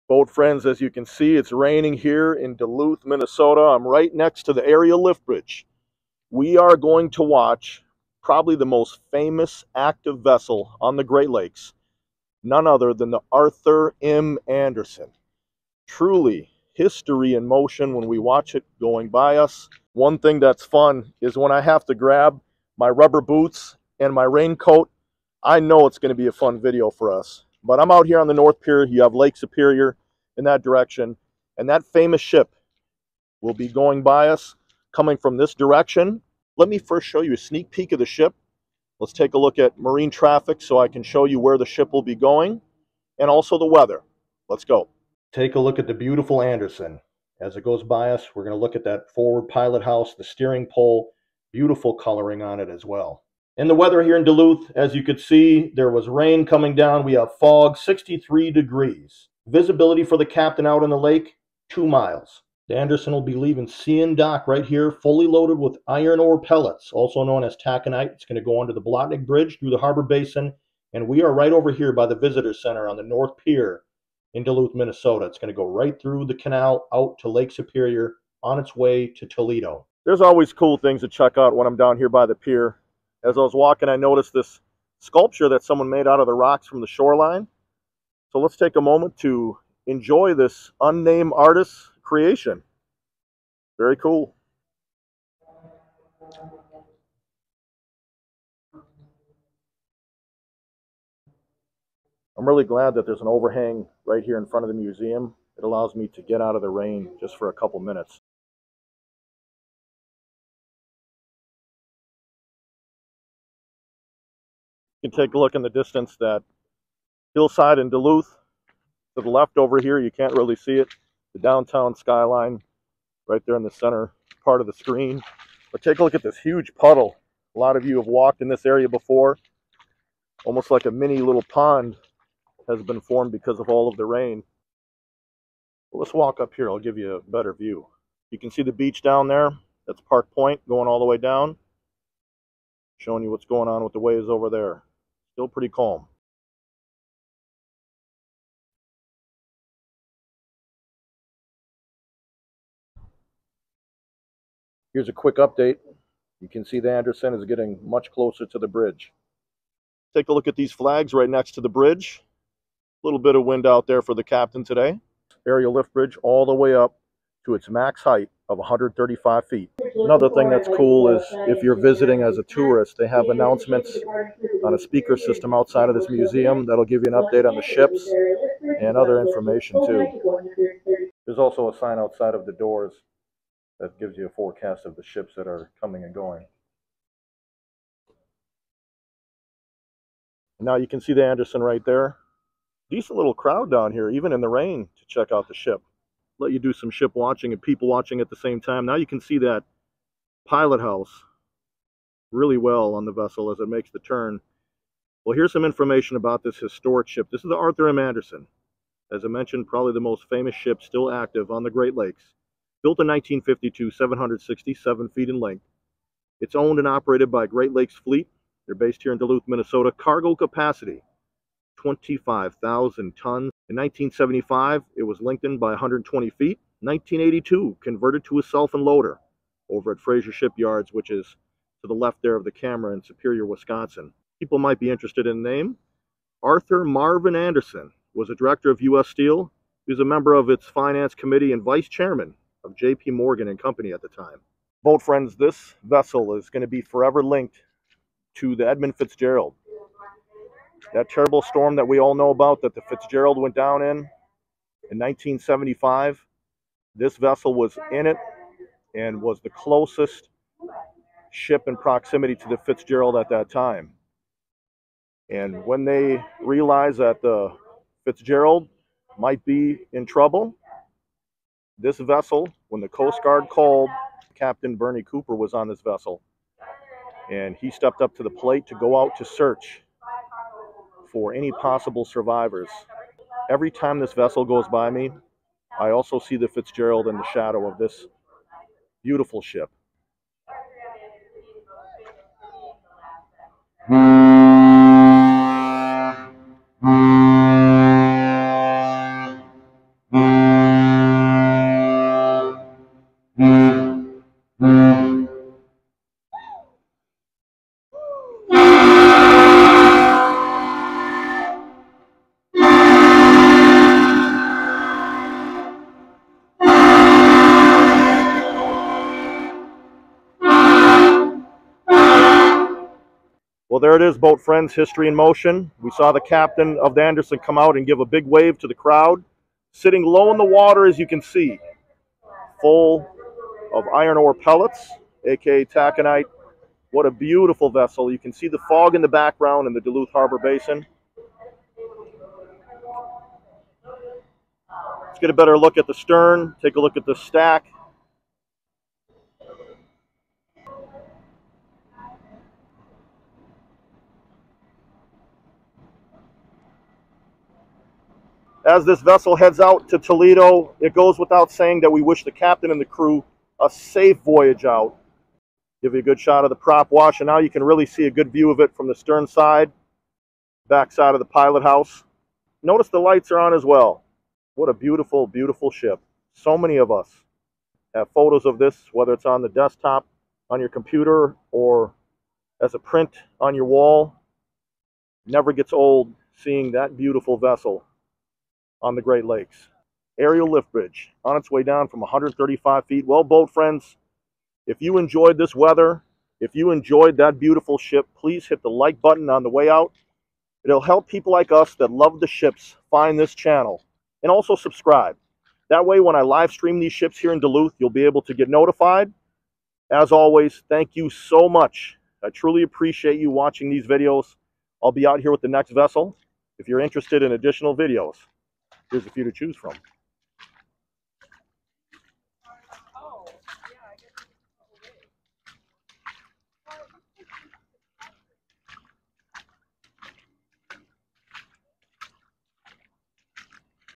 Boat friends, as you can see, it's raining here in Duluth, Minnesota. I'm right next to the area lift bridge. We are going to watch probably the most famous active vessel on the Great Lakes, none other than the Arthur M. Anderson. Truly history in motion when we watch it going by us. One thing that's fun is when I have to grab my rubber boots and my raincoat, I know it's going to be a fun video for us. But I'm out here on the North Pier. You have Lake Superior in that direction, and that famous ship will be going by us, coming from this direction. Let me first show you a sneak peek of the ship. Let's take a look at marine traffic so I can show you where the ship will be going, and also the weather. Let's go. Take a look at the beautiful Anderson. As it goes by us, we're going to look at that forward pilot house, the steering pole, beautiful coloring on it as well. And the weather here in Duluth, as you could see, there was rain coming down. We have fog, 63 degrees. Visibility for the captain out on the lake, 2 miles. The Anderson will be leaving CN Dock right here, fully loaded with iron ore pellets, also known as taconite. It's going to go under the Blotnick Bridge through the harbor basin, and we are right over here by the visitor center on the North Pier in Duluth, Minnesota. It's going to go right through the canal out to Lake Superior on its way to Toledo. There's always cool things to check out when I'm down here by the pier. As I was walking, I noticed this sculpture that someone made out of the rocks from the shoreline. So let's take a moment to enjoy this unnamed artist's creation. Very cool. I'm really glad that there's an overhang right here in front of the museum. It allows me to get out of the rain just for a couple minutes. You can take a look in the distance, that hillside in Duluth. To the left over here, you can't really see it. The downtown skyline right there in the center part of the screen. But take a look at this huge puddle. A lot of you have walked in this area before. Almost like a mini little pond has been formed because of all of the rain. Well, let's walk up here. I'll give you a better view. You can see the beach down there. That's Park Point going all the way down. Showing you what's going on with the waves over there. Still pretty calm. Here's a quick update. You can see the Anderson is getting much closer to the bridge. Take a look at these flags right next to the bridge. A little bit of wind out there for the captain today. Area lift bridge all the way up to its max height of 135 feet. Another thing that's cool is if you're visiting as a tourist, they have announcements on a speaker system outside of this museum that'll give you an update on the ships and other information too. There's also a sign outside of the doors that gives you a forecast of the ships that are coming and going. Now you can see the Anderson right there. Decent little crowd down here, even in the rain, to check out the ship. Let you do some ship watching and people watching at the same time. Now you can see that pilot house really well on the vessel as it makes the turn. Well, here's some information about this historic ship. This is the Arthur M. Anderson. As I mentioned, probably the most famous ship still active on the Great Lakes. Built in 1952, 767 feet in length. It's owned and operated by Great Lakes Fleet. They're based here in Duluth, Minnesota. Cargo capacity, 25,000 tons. In 1975, it was lengthened by 120 feet. 1982, converted to a self-unloader over at Fraser Shipyards, which is to the left there of the camera in Superior, Wisconsin. People might be interested in the name. Arthur Marvin Anderson was a director of U.S. Steel. He was a member of its finance committee and vice chairman of J.P. Morgan and Company at the time. Boat friends, this vessel is going to be forever linked to the Edmund Fitzgerald. That terrible storm that we all know about that the Fitzgerald went down in 1975, this vessel was in it and was the closest ship in proximity to the Fitzgerald at that time. And when they realized that the Fitzgerald might be in trouble, this vessel, when the Coast Guard called, Captain Bernie Cooper was on this vessel, and he stepped up to the plate to go out to search for any possible survivors. Every time this vessel goes by me, I also see the Fitzgerald in the shadow of this beautiful ship. Well, there it is, boat friends, history in motion. We saw the captain of the Anderson come out and give a big wave to the crowd. Sitting low in the water, as you can see, full of iron ore pellets, aka taconite. What a beautiful vessel. You can see the fog in the background in the Duluth Harbor Basin. Let's get a better look at the stern. Take a look at the stack. As this vessel heads out to Toledo, it goes without saying that we wish the captain and the crew a safe voyage out. Give you a good shot of the prop wash, and now you can really see a good view of it from the stern side, back side of the pilot house. Notice the lights are on as well. What a beautiful, beautiful ship. So many of us have photos of this, whether it's on the desktop, on your computer, or as a print on your wall. Never gets old seeing that beautiful vessel on the Great Lakes. Aerial lift bridge on its way down from 135 feet. Well, boat friends, if you enjoyed this weather, if you enjoyed that beautiful ship, please hit the like button on the way out. It'll help people like us that love the ships find this channel. And also subscribe. That way, when I live stream these ships here in Duluth, you'll be able to get notified. As always, thank you so much. I truly appreciate you watching these videos. I'll be out here with the next vessel. If you're interested in additional videos, here's a few to choose from.